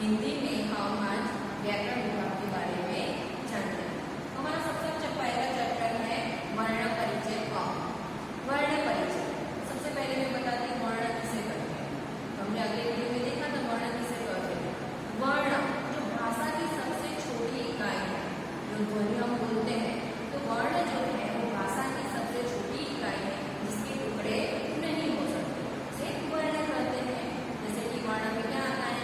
हिंदी में हम आज व्याकरण विभाग के बारे में जानते हैं। हमारा सबसे पहला चैप्टर है वर्ण परिचय का। वर्ण परिचय सबसे पहले मैं बताती हूँ वर्ण किसे कहते हैं। हमने अगले वीडियो में देखा था वर्ण किसे कहते हैं। वर्ण जो भाषा की सबसे छोटी इकाई है, जो ध्वनि हम बोलते हैं, तो वर्ण जो है वो भाषा की सबसे छोटी इकाई है जिसके टुकड़े नहीं हो सकते, उसे वर्ण कहते हैं। जैसे कि वर्ण में क्या आता है,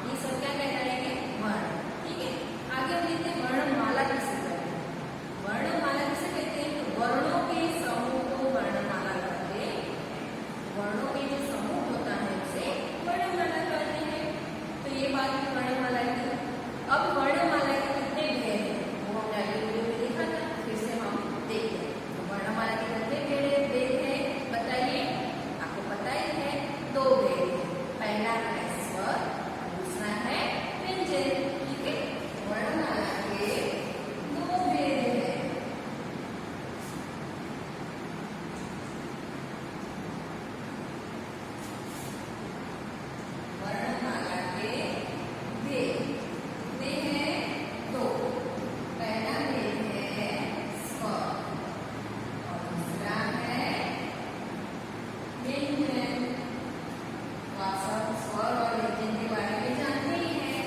ये सब क्या कहलाएंगे, वर्ण। ठीक है, आगे हम देखते हैं वर्णमाला किसे कहते हैं। वर्णमाला किसे कहते हैं, तो वर्णों के समूह को वर्णमाला कहते हैं। वर्णों के जो समूह होता है उसे वर्णमाला कहते हैं। तो ये बात है वर्णमाला की। अब वर्णमाला के कितने भेद हैं वो हमने अगले वीडियो में देखा था, फिर से हम देखते हैं। तो वर्णमाला के कितने भेद हैं बताइए। आपको पता ही है, 2 भेद हैं। पहला है स्वर, दूसरा है व्यंजन। ठीक है, वर्णमाला के 2 भेद हैं। वर्णमाला के भेद कितने हैं, 2। पहला भेद है स्वर और दूसरा है व्यंजन। तो आप सब स्वर और व्यंजन के बारे में जानते ही हैं।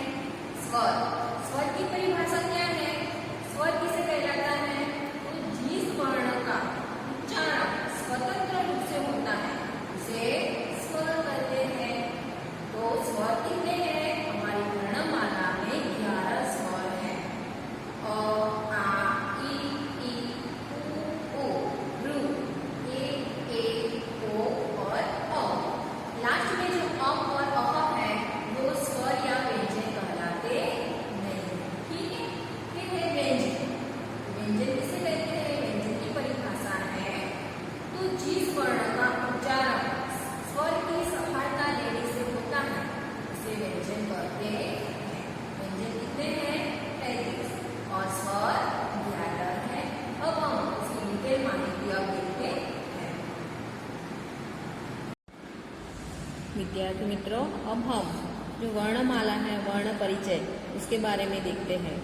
स्वर, स्वर की परिभाषा क्या है, स्वर किसे कहलाता है, तो जिस वर्ण का उच्चारण स्वतंत्र रूप से होता है उसे स्वर कहते हैं। तो स्वर कितने हैं, हमारी वर्णमाला में 11 स्वर हैं। अ, आ, ई, उ, ऋ, ए, ओ और औ। लास्ट में जो अम और अह है वो स्वर या व्यंजन कहलाते नहीं। ठीक है, फिर है व्यंजन। व्यंजन किसे कहते हैं, व्यंजन की परिभाषा है तो जिस वर्ण का उच्चारण स्वर की सहायता लेने से होता है उसे व्यंजन कहते हैं। व्यंजन कितने हैं, 33 और स्वर 11 है। अब हम इसकी डिटेल माहिती अब देखते हैं। विद्यार्थी मित्रों, अब हम जो वर्णमाला है, वर्ण परिचय, उसके बारे में देखते हैं।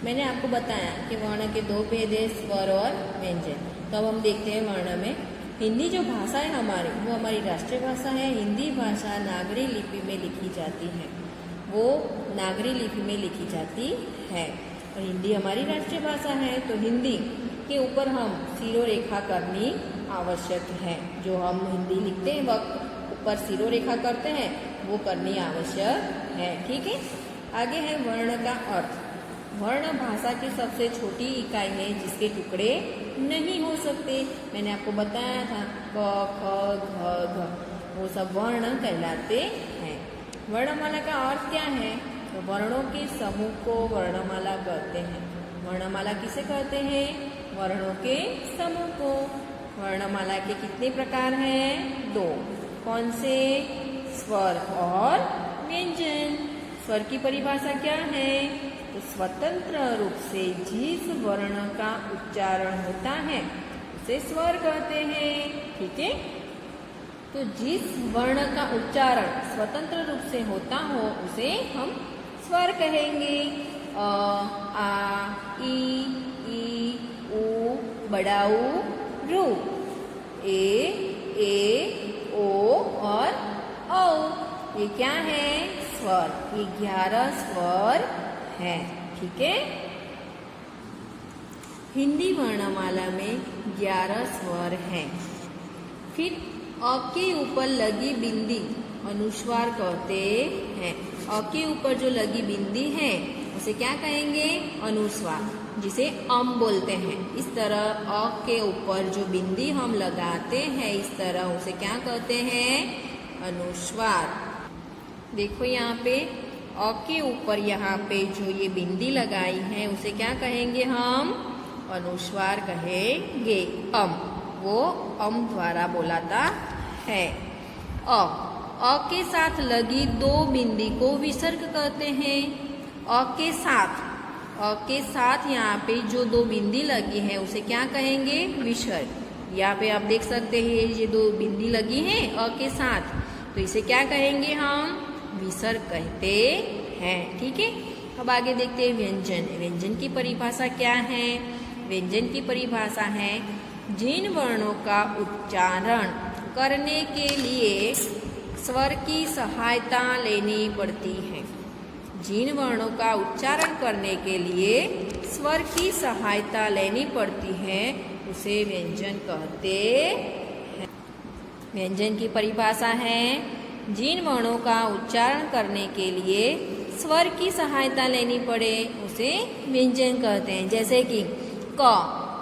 मैंने आपको बताया कि वर्ण के 2 भेद है, स्वर और व्यंजन। तो अब हम देखते हैं वर्ण में। हिंदी जो भाषा है हमारी, वो हमारी राष्ट्रीय भाषा है। हिंदी भाषा नागरी लिपि में लिखी जाती है, वो नागरी लिपि में लिखी जाती है। और हिंदी हमारी राष्ट्रीय भाषा है तो हिंदी के ऊपर हम सिरोरेखा करनी आवश्यक है। जो हम हिंदी लिखते हैं वक्त ऊपर सिरोरेखा करते हैं वो करनी आवश्यक है। ठीक है, आगे है वर्ण का अर्थ। वर्ण भाषा की सबसे छोटी इकाई है जिसके टुकड़े नहीं हो सकते। मैंने आपको बताया था क, ख, घ, घ, वो सब वर्ण कहलाते हैं। वर्णमाला का अर्थ क्या है, तो वर्णों के समूह को वर्णमाला कहते हैं। वर्णमाला किसे कहते हैं, वर्णों के समूह को। वर्णमाला के कितने प्रकार हैं, 2। कौन से, स्वर और व्यंजन। स्वर की परिभाषा क्या है, तो स्वतंत्र रूप से जिस वर्ण का उच्चारण होता है उसे स्वर कहते हैं। ठीक है, तो जिस वर्ण का उच्चारण स्वतंत्र रूप से होता हो उसे हम स्वर कहेंगे। अ, आ, ई, उ, बड़ा ऊ, रू, ए, ओ और औ। ये क्या है, स्वर। ये 11 स्वर है। ठीक है, हिंदी वर्णमाला में 11 स्वर हैं। फिर अ के ऊपर लगी बिंदी अनुस्वार कहते हैं। अ के ऊपर जो लगी बिंदी है उसे क्या कहेंगे, अनुस्वार, जिसे अम बोलते हैं। इस तरह अ के ऊपर जो बिंदी हम लगाते हैं इस तरह उसे क्या कहते हैं, अनुस्वार। देखो यहाँ पे अ के ऊपर यहाँ पे जो ये बिंदी लगाई है उसे क्या कहेंगे हम, अनुस्वार कहेंगे। अम, वो अम द्वारा बोलाता है। अ के साथ लगी 2 बिंदी को विसर्ग कहते हैं। अ के साथ यहाँ पे जो 2 बिंदी लगी है उसे क्या कहेंगे, विसर्ग। यहाँ पे आप देख सकते हैं ये 2 बिंदी लगी है अ के साथ, तो इसे क्या कहेंगे हम? विसर्ग कहते हैं। ठीक है, अब आगे देखते हैं व्यंजन। व्यंजन की परिभाषा क्या है? व्यंजन की परिभाषा है जिन वर्णों का उच्चारण करने के लिए स्वर की सहायता लेनी पड़ती है। जिन वर्णों का उच्चारण करने के लिए स्वर की सहायता लेनी पड़ती है उसे व्यंजन कहते हैं। व्यंजन की परिभाषा है जिन वर्णों का उच्चारण करने के लिए स्वर की सहायता लेनी पड़े उसे व्यंजन कहते हैं। जैसे कि क,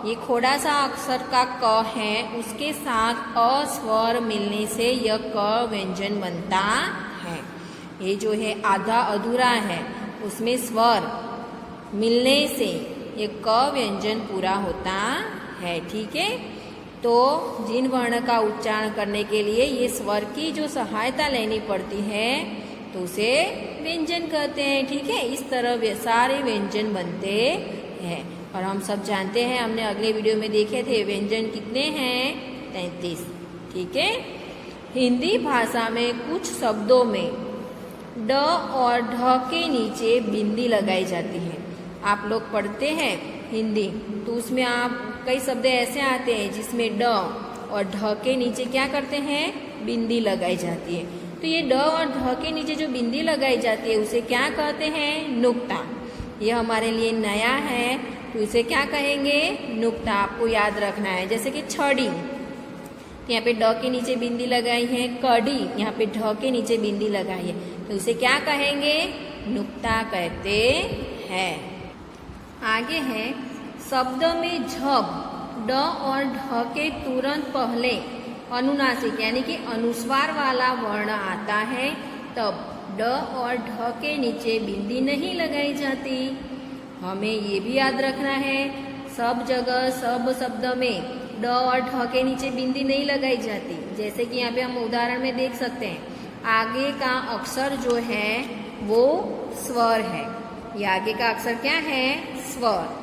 ये थोड़ा सा अक्षर का क है, उसके साथ अ स्वर मिलने से यह क व्यंजन बनता है। ये जो है आधा अधूरा है, उसमें स्वर मिलने से ये क व्यंजन पूरा होता है। ठीक है, तो जिन वर्ण का उच्चारण करने के लिए ये स्वर की जो सहायता लेनी पड़ती है तो उसे व्यंजन कहते हैं। ठीक है, इस तरह सारे व्यंजन बनते हैं। और हम सब जानते हैं, हमने अगले वीडियो में देखे थे व्यंजन कितने हैं? 33। ठीक है, हिंदी भाषा में कुछ शब्दों में ड और ढ के नीचे बिंदी लगाई जाती है। आप लोग पढ़ते हैं हिंदी तो उसमें आप कई शब्द ऐसे आते हैं जिसमें ड और ढ के नीचे क्या करते हैं? बिंदी लगाई जाती है। तो ये ड और ढ के नीचे जो बिंदी लगाई जाती है उसे क्या कहते हैं? नुक्ता। ये हमारे लिए नया है तो इसे क्या कहेंगे? नुक्ता। आपको याद रखना है। जैसे कि छड़ी, यहाँ पे ड के नीचे बिंदी लगाई है। कड़ी, यहाँ पे ढ के नीचे बिंदी लगाई है, तो इसे क्या कहेंगे? नुक्ता कहते हैं। आगे है शब्द में झब ड और ढ के तुरंत पहले अनुनासिक यानी कि अनुस्वार वाला वर्ण आता है, तब ड और ढ के नीचे बिंदी नहीं लगाई जाती। हमें ये भी याद रखना है, सब जगह सब शब्द में ड और ढ के नीचे बिंदी नहीं लगाई जाती। जैसे कि यहाँ पे हम उदाहरण में देख सकते हैं, आगे का अक्षर जो है वो स्वर है। ये आगे का अक्षर क्या है? स्वर,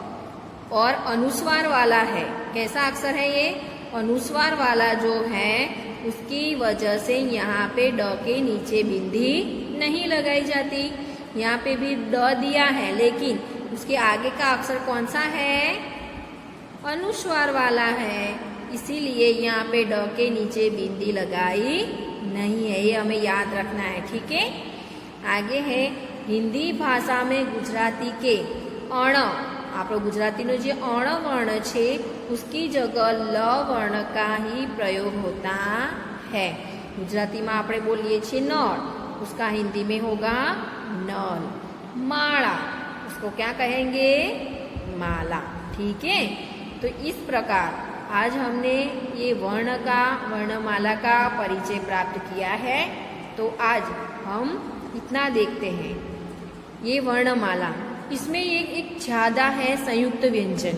और अनुस्वार वाला है। कैसा अक्षर है ये? अनुस्वार वाला जो है, उसकी वजह से यहाँ पे ड के नीचे बिंदी नहीं लगाई जाती। यहाँ पे भी ड दिया है लेकिन उसके आगे का अक्षर कौन सा है? अनुस्वार वाला है, इसीलिए यहाँ पे ड के नीचे बिंदी लगाई नहीं है। ये हमें याद रखना है। ठीक है, आगे है हिंदी भाषा में गुजराती के अण, આપણો ગુજરાતીનો જે અણ વર્ણ છે उसकी जगह ल वर्ण का ही प्रयोग होता है। गुजराती में આપણે बोलिए છીએ नळ, उसका हिंदी में होगा नल। माला, उसको क्या कहेंगे? माला। ठीक है, तो इस प्रकार आज हमने ये वर्ण का, वर्णमाला का परिचय प्राप्त किया है। तो आज हम इतना देखते हैं, ये वर्णमाला, इसमें एक ज़्यादा है संयुक्त व्यंजन।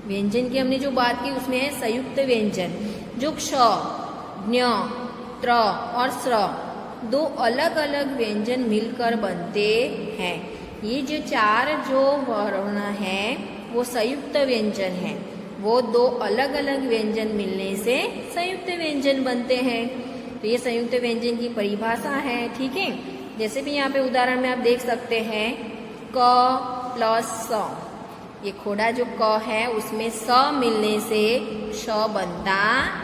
व्यंजन की हमने जो बात की उसमें है संयुक्त व्यंजन, जो क्ष, ज्ञ, त्र और स्र दो अलग अलग व्यंजन मिलकर बनते हैं। ये जो चार जो वर्ण हैं वो संयुक्त व्यंजन है। वो दो अलग अलग व्यंजन मिलने से संयुक्त व्यंजन बनते हैं। तो ये संयुक्त व्यंजन की परिभाषा है। ठीक है, जैसे भी यहाँ पे उदाहरण में आप देख सकते हैं, क प्लस स, ये खोड़ा जो क है उसमें स मिलने से श बनता है।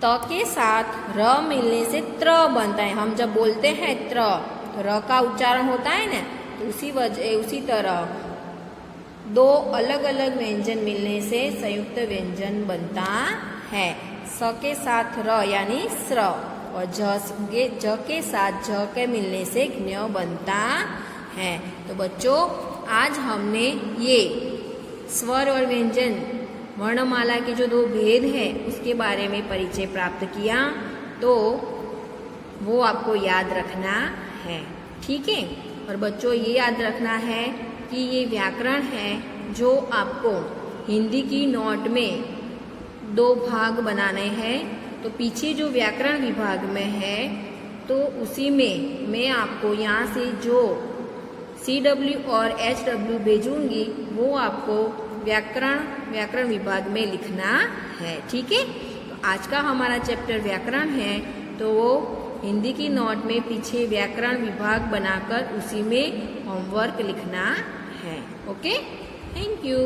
त के साथ र मिलने से त्र बनता है। हम जब बोलते हैं त्र तो र का उच्चारण होता है ना, तो उसी तरह दो अलग अलग व्यंजन मिलने से संयुक्त व्यंजन बनता है। स के साथ र यानी स्र, और ज के साथ झ के मिलने से ज्ञ बनता है। तो बच्चों, आज हमने ये स्वर और व्यंजन, वर्णमाला के जो दो भेद हैं उसके बारे में परिचय प्राप्त किया। तो वो आपको याद रखना है। ठीक है, और बच्चों ये याद रखना है कि ये व्याकरण है जो आपको हिंदी की नोट में दो भाग बनाने हैं। तो पीछे जो व्याकरण विभाग में है तो उसी में मैं आपको यहाँ से जो CW और HW भेजूंगी वो आपको व्याकरण विभाग में लिखना है। ठीक है, तो आज का हमारा चैप्टर व्याकरण है, तो वो हिंदी की नोट में पीछे व्याकरण विभाग बनाकर उसी में होमवर्क लिखना है। Okay, thank you.